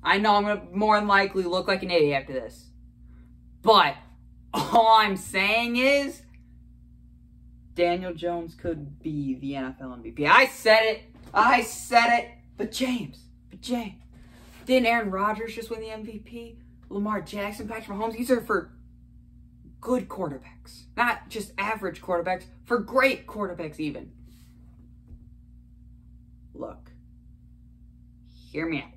I know I'm going to more than likely look like an idiot after this. But all I'm saying is Daniel Jones could be the NFL MVP. I said it. But James. Didn't Aaron Rodgers just win the MVP? Lamar Jackson, Patrick Mahomes, these are for good quarterbacks. Not just average quarterbacks, for great quarterbacks even. Look. Hear me out.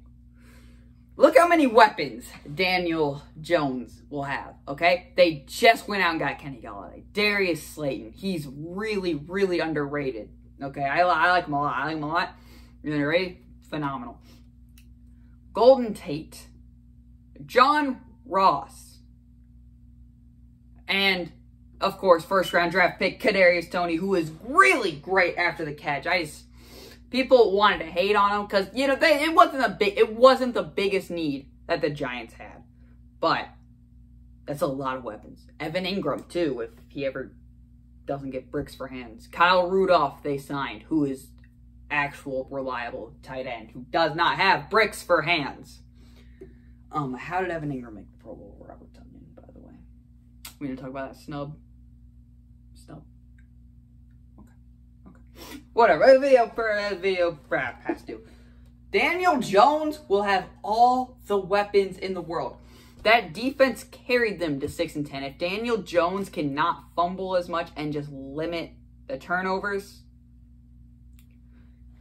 Look how many weapons Daniel Jones will have, okay? They just went out and got Kenny Golladay. Darius Slayton, he's really, really underrated, okay? I like him a lot. Really underrated, phenomenal. Golden Tate, John Ross, and, of course, first-round draft pick Kadarius Toney, who is really great after the catch. People wanted to hate on him because, you know, it wasn't the biggest need that the Giants had. But that's a lot of weapons. Evan Ingram, too, if he ever doesn't get bricks for hands. Kyle Rudolph they signed, who is actual reliable tight end, who does not have bricks for hands. How did Evan Ingram make the Pro Bowl over Robert Tonyan, by the way? We didn't talk about that snub. Whatever, video past due. Daniel Jones will have all the weapons in the world. That defense carried them to 6-10. If Daniel Jones cannot fumble as much and just limit the turnovers,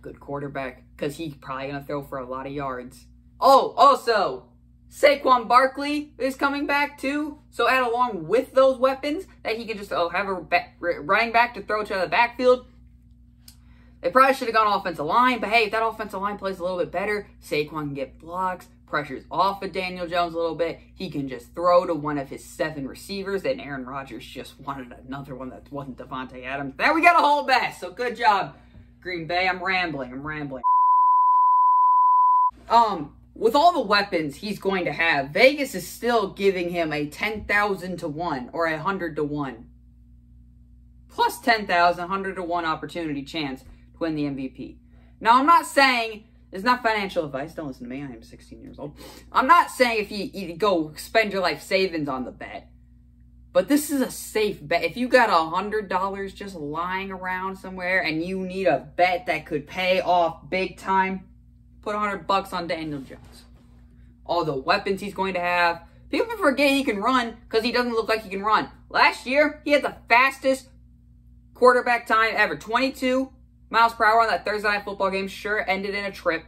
good quarterback, because he's probably going to throw for a lot of yards. Oh, also, Saquon Barkley is coming back too. So add along with those weapons that he can just have a running back to throw to the backfield. They probably should have gone offensive line, but hey, if that offensive line plays a little bit better, Saquon can get blocks, pressures off of Daniel Jones a little bit. He can just throw to one of his 7 receivers, and Aaron Rodgers just wanted another one that wasn't Davante Adams. There we got a whole mess, so good job, Green Bay. I'm rambling. With all the weapons he's going to have, Vegas is still giving him a 10,000 to 1 or 100 to 1. Plus 10,000, 100 to 1 opportunity chance to win the MVP. Now, I'm not saying, it's not financial advice, don't listen to me, I am 16 years old. I'm not saying if you go spend your life savings on the bet, but this is a safe bet. If you got $100 just lying around somewhere and you need a bet that could pay off big time, put $100 on Daniel Jones. All the weapons he's going to have. People forget he can run because he doesn't look like he can run. Last year, he had the fastest quarterback time ever, 22 miles per hour on that Thursday Night Football game. Sure, ended in a trip.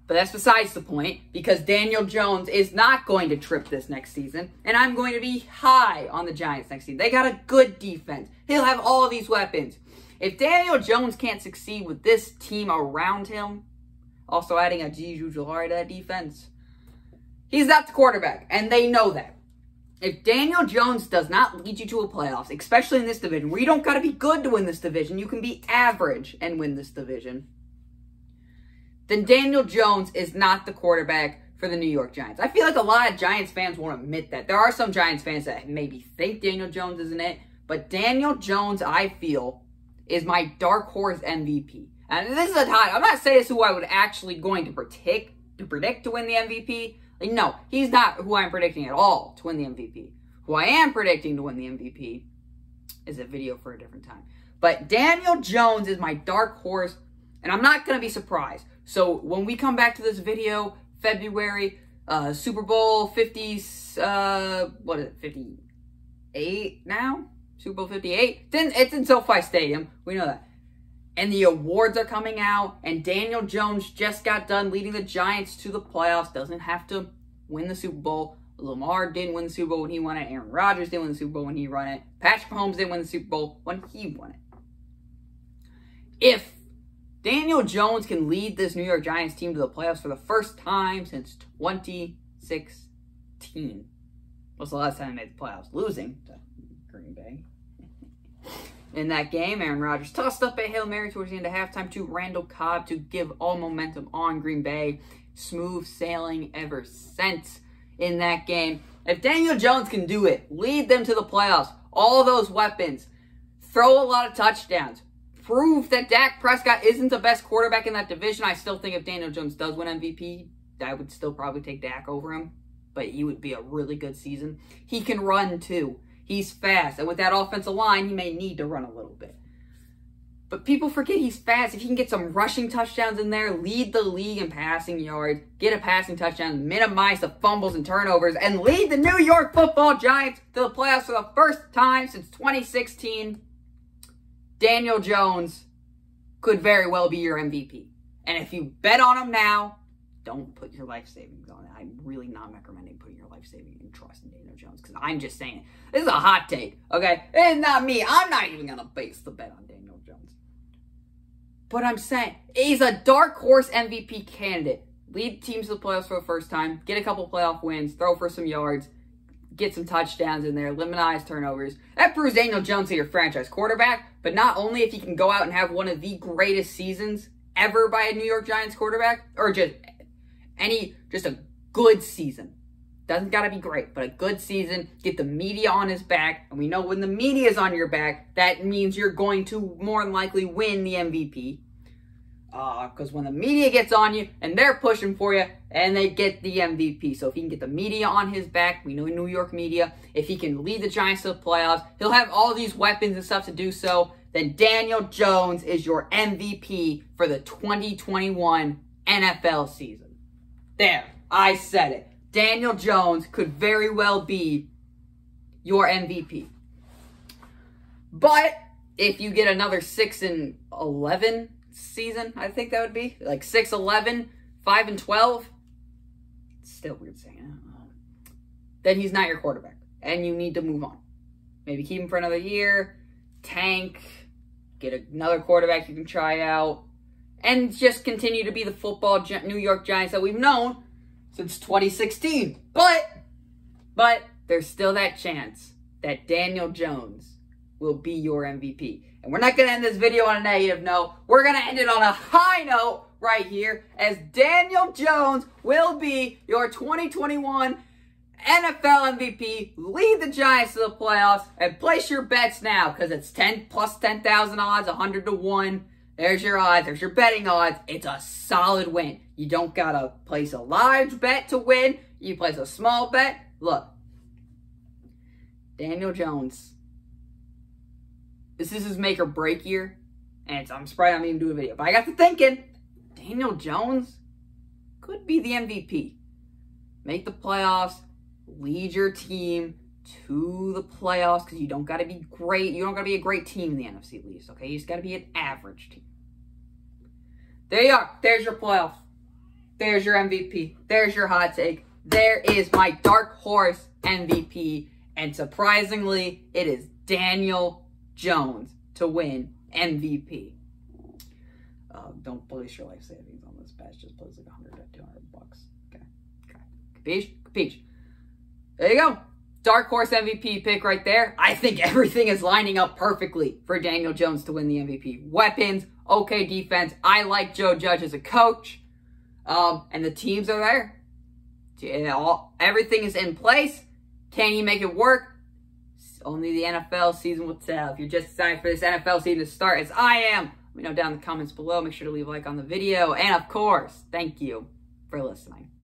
But that's besides the point, because Daniel Jones is not going to trip this next season, and I'm going to be high on the Giants next season. They got a good defense. He'll have all of these weapons. If Daniel Jones can't succeed with this team around him, also adding a Juju Jolari to that defense, he's not the quarterback, and they know that. If Daniel Jones does not lead you to a playoffs, especially in this division, where you don't got to be good to win this division, you can be average and win this division, then Daniel Jones is not the quarterback for the New York Giants. I feel like a lot of Giants fans won't admit that. There are some Giants fans that maybe think Daniel Jones isn't it, but Daniel Jones, I feel, is my dark horse MVP. And this is a tie. I'm not saying it's who I would actually going to predict to win the MVP. Like, no, he's not who I'm predicting at all to win the MVP. Who I am predicting to win the MVP is a video for a different time. But Daniel Jones is my dark horse, and I'm not going to be surprised. So when we come back to this video, February, Super Bowl 50, what is it, 58 now? Super Bowl 58? It's in SoFi Stadium. We know that. And the awards are coming out, and Daniel Jones just got done leading the Giants to the playoffs. Doesn't have to win the Super Bowl. Lamar didn't win the Super Bowl when he won it. Aaron Rodgers didn't win the Super Bowl when he won it. Patrick Mahomes didn't win the Super Bowl when he won it. If Daniel Jones can lead this New York Giants team to the playoffs for the first time since 2016. What's the last time they made the playoffs? Losing to Green Bay. In that game, Aaron Rodgers tossed up a Hail Mary towards the end of halftime to Randall Cobb to give all momentum on Green Bay. Smooth sailing ever since in that game. If Daniel Jones can do it, lead them to the playoffs, all those weapons, throw a lot of touchdowns, prove that Dak Prescott isn't the best quarterback in that division. I still think if Daniel Jones does win MVP, I would still probably take Dak over him, but he would be a really good season. He can run too. He's fast, and with that offensive line, he may need to run a little bit. But people forget he's fast. If he can get some rushing touchdowns in there, lead the league in passing yards, get a passing touchdown, minimize the fumbles and turnovers, and lead the New York Football Giants to the playoffs for the first time since 2016, Daniel Jones could very well be your MVP. And if you bet on him now, don't put your life savings on it. I'm really not recommending putting your life savings and trust in Daniel Jones, because I'm just saying, this is a hot take, okay? It's not me. I'm not even going to base the bet on Daniel Jones. But I'm saying, he's a dark horse MVP candidate. Lead teams to the playoffs for the first time, get a couple playoff wins, throw for some yards, get some touchdowns in there, minimize turnovers. That proves Daniel Jones is your franchise quarterback, but not only if he can go out and have one of the greatest seasons ever by a New York Giants quarterback, or just a good season. Doesn't got to be great, but a good season. Get the media on his back. And we know when the media is on your back, that means you're going to more than likely win the MVP. Because when the media gets on you and they're pushing for you, and they get the MVP. So if he can get the media on his back, we know New York media, if he can lead the Giants to the playoffs, he'll have all these weapons and stuff to do so. Then Daniel Jones is your MVP for the 2021 NFL season. There, I said it. Daniel Jones could very well be your MVP. But if you get another 6-11 season, I think that would be like 6-11, 5-12. It's still weird saying it. Then he's not your quarterback, and you need to move on. Maybe keep him for another year, tank, get another quarterback you can try out, and just continue to be the football New York Giants that we've known since 2016. But there's still that chance that Daniel Jones will be your MVP. And we're not going to end this video on a negative note. We're going to end it on a high note right here, as Daniel Jones will be your 2021 NFL MVP. Lead the Giants to the playoffs, and place your bets now, because it's 10 plus 10,000 odds, 100 to 1. There's your odds. There's your betting odds. It's a solid win. You don't got to place a large bet to win. You place a small bet. Look, Daniel Jones, this is his make or break year. And I'm surprised I'm even doing a video. But I got to thinking, Daniel Jones could be the MVP. Make the playoffs. Lead your team to the playoffs, because you don't got to be great. You don't got to be a great team in the NFC East, okay? You just got to be an average team. There you are. There's your playoff. There's your MVP. There's your hot take. There is my dark horse MVP. And surprisingly, it is Daniel Jones to win MVP. Don't place your life savings on this patch. Just place like 100 to 200 bucks. Okay. Capiche? Capiche. There you go. Dark horse MVP pick right there. I think everything is lining up perfectly for Daniel Jones to win the MVP. Weapons, okay defense. I like Joe Judge as a coach. And the teams are there. Everything is in place. Can he make it work? Only the NFL season will tell. If you're just excited for this NFL season to start, as I am, let me know down in the comments below. Make sure to leave a like on the video. And of course, thank you for listening.